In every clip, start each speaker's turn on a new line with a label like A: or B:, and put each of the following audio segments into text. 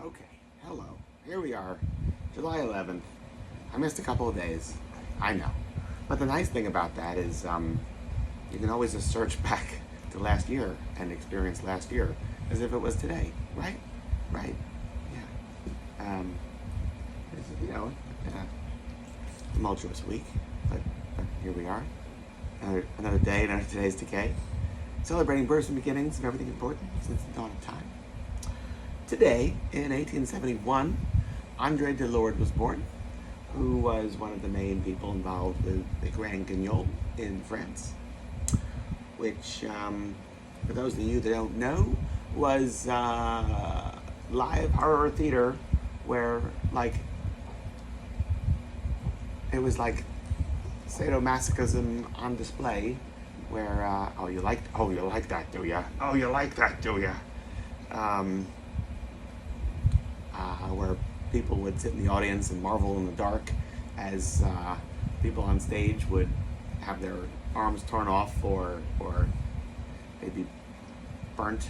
A: Okay, hello. Here we are, July 11th. I missed a couple of days. I know. But the nice thing about that is you can always just search back to last year and experience last year as if it was today, right? Right? Yeah. It's, a tumultuous week, but here we are. Another day, another today's Decay. Celebrating births and beginnings of everything important since the dawn of time. Today, in 1871, Andre Delord was born, who was one of the main people involved with the Grand Guignol in France, which, for those of you that don't know, was live horror theater where, it was like sadomasochism on display, where you like that, do ya? Oh, you like that, do ya? Where people would sit in the audience and marvel in the dark as people on stage would have their arms torn off or maybe burnt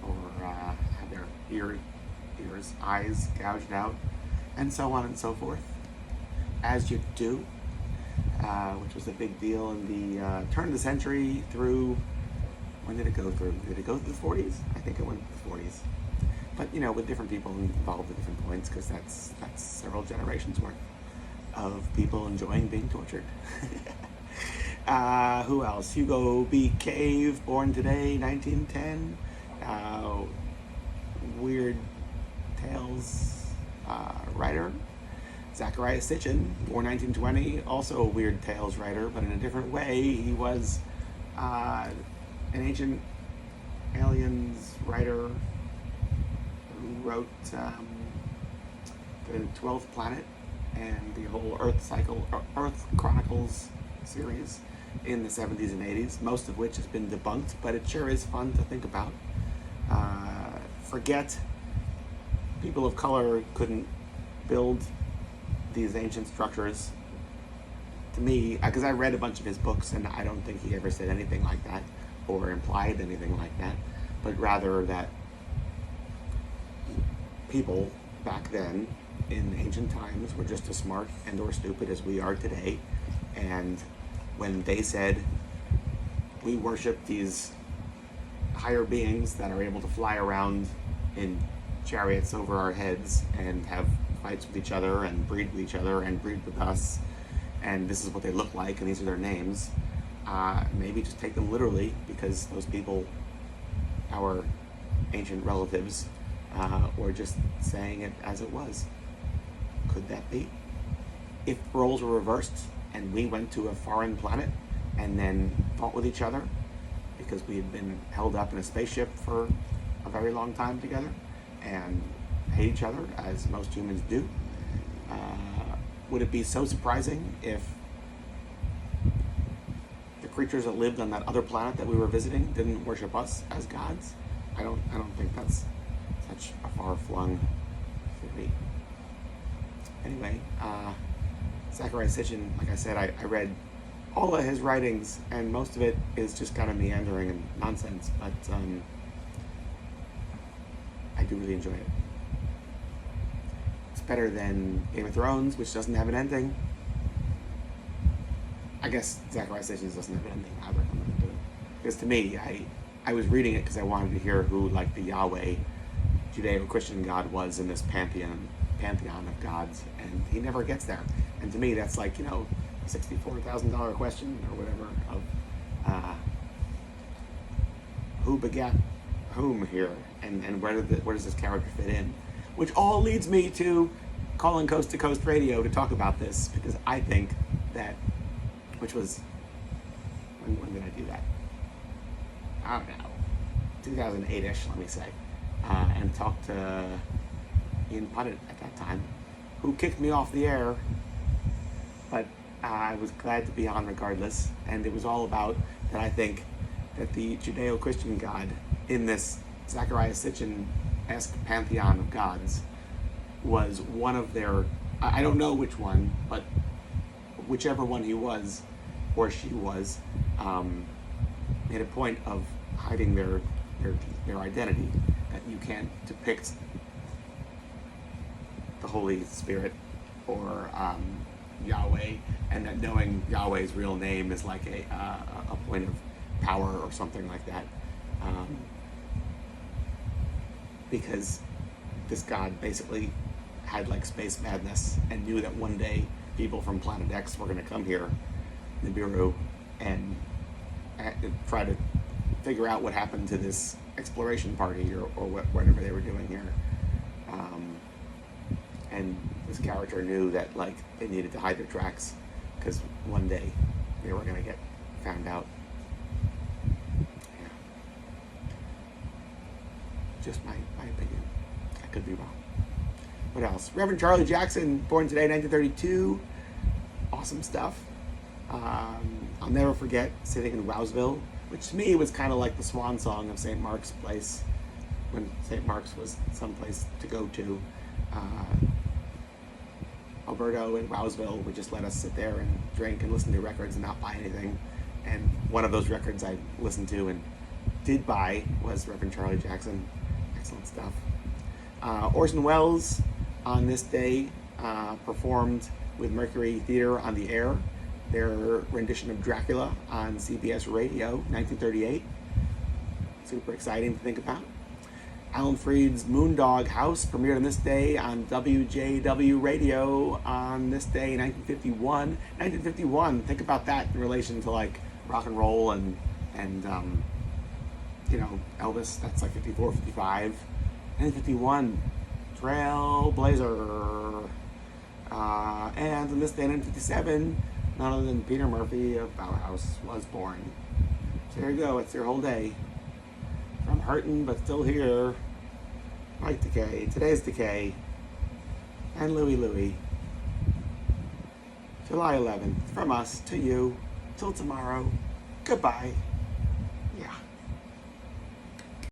A: or have their ears, eyes gouged out, and so on and so forth, as you do, which was a big deal in the turn of the century through, when did it go through? Did it go through the 40s? I think it went through the 40s. But, with different people involved at different points, because that's several generations worth of people enjoying being tortured. Who else? Hugo B. Cave, born today, 1910. Weird Tales writer. Zecharia Sitchin, born 1920, also a Weird Tales writer, but in a different way. He was an ancient aliens writer who wrote the 12th Planet and the whole Earth Chronicles series in the 70s and 80s, most of which has been debunked, but it sure is fun to think about. Forget people of color couldn't build these ancient structures. To me, because I read a bunch of his books, and I don't think he ever said anything like that or implied anything like that, but rather that people back then in ancient times were just as smart and or stupid as we are today. And when they said we worship these higher beings that are able to fly around in chariots over our heads and have fights with each other and breed with each other and breed with us, and this is what they look like and these are their names, maybe just take them literally, because those people, our ancient relatives, or just saying it as it was. Could that be? If roles were reversed and we went to a foreign planet and then fought with each other because we had been held up in a spaceship for a very long time together and hate each other, as most humans do, would it be so surprising if the creatures that lived on that other planet that we were visiting didn't worship us as gods? I don't think that's such a far-flung theory. Anyway, Zecharia Sitchin, like I said, I read all of his writings, and most of it is just kind of meandering and nonsense, but I do really enjoy it. It's better than Game of Thrones, which doesn't have an ending. I guess Zecharia Sitchin doesn't have an ending either. Because to me, I was reading it because I wanted to hear who, like, the Yahweh Judeo-Christian God was in this pantheon of gods, and he never gets there. And to me, that's like, $64,000 question or whatever of who begat whom here, and where does this character fit in? Which all leads me to calling Coast to Coast Radio to talk about this, because I think that, which was, when did I do that? I don't know, 2008-ish, let me say. And talked to Ian Punnett at that time, who kicked me off the air, but I was glad to be on regardless. And it was all about that I think that the Judeo-Christian God in this Zecharia Sitchin-esque pantheon of gods was one of their, I don't know which one, but whichever one he was or she was, made a point of hiding their identity, that you can't depict the Holy Spirit or Yahweh, and that knowing Yahweh's real name is like a point of power or something like that. Because this God basically had like space madness and knew that one day people from Planet X were going to come here, Nibiru, and try to figure out what happened to this exploration party or whatever they were doing here. And this character knew that like they needed to hide their tracks because one day they were going to get found out. Yeah. Just my opinion. I could be wrong. What else? Reverend Charlie Jackson, born today, 1932. Awesome stuff. I'll never forget sitting in Wowsville, which to me was kind of like the swan song of St. Mark's Place, when St. Mark's was someplace to go to. Alberto and Wowsville would just let us sit there and drink and listen to records and not buy anything. And one of those records I listened to and did buy was Reverend Charlie Jackson. Excellent stuff. Orson Welles on this day performed with Mercury Theater on the Air, their rendition of Dracula on CBS Radio, 1938. Super exciting to think about. Alan Freed's Moondog House premiered on this day on WJW Radio on this day, 1951. 1951, think about that in relation to like rock and roll and Elvis, that's like 54, 55. 1951, Trailblazer. And on this day, 1957, none other than Peter Murphy of Bauhaus was born. So there you go, it's your whole day. I'm hurting, but still here. Like Decay. Today's Decay. And Louie. July 11th. From us to you. Till tomorrow. Goodbye.